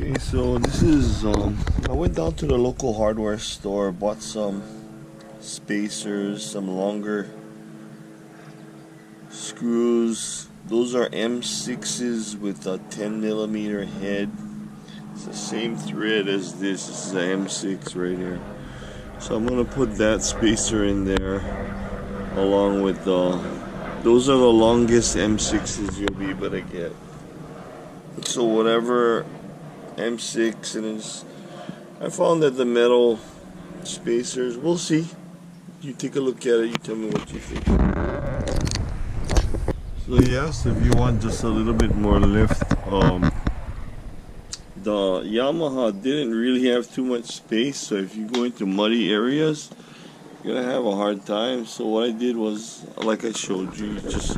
Okay, so this is I went down to the local hardware store, bought some spacers, some longer screws. Those are M6s with a 10mm head. It's the same thread as this. This is a M6 right here. So I'm gonna put that spacer in there along with those are the longest M6s you'll be able to get. So whatever M6 and I found that the metal spacers, we'll see. You take a look at it, you tell me what you think. So yes, if you want just a little bit more lift, the Yamaha didn't really have too much space, so if you go into muddy areas, you're gonna have a hard time. So what I did was, like I showed you, just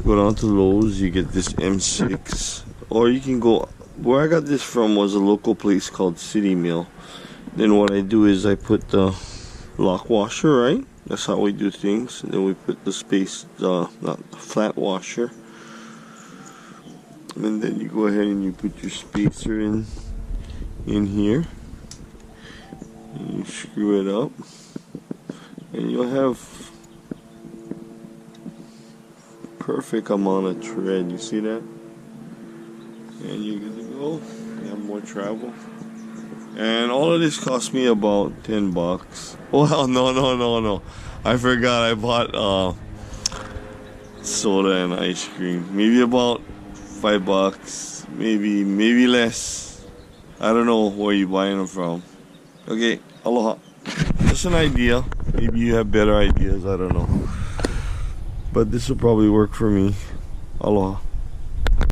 go down to Lowe's, you get this M6, or you can go, where I got this from was a local place called City Mill. Then what I do is I put the lock washer, right? That's how we do things. And then we put the flat washer. And then you go ahead and you put your spacer in here. And you screw it up. And you'll have perfect amount of tread. You see that? And you're good to go. You have more travel. And all of this cost me about 10 bucks. Well, no. I forgot I bought soda and ice cream. Maybe about 5 bucks. Maybe less. I don't know where you're buying them from. Okay, aloha. Just an idea. Maybe you have better ideas. I don't know. But this will probably work for me. Aloha.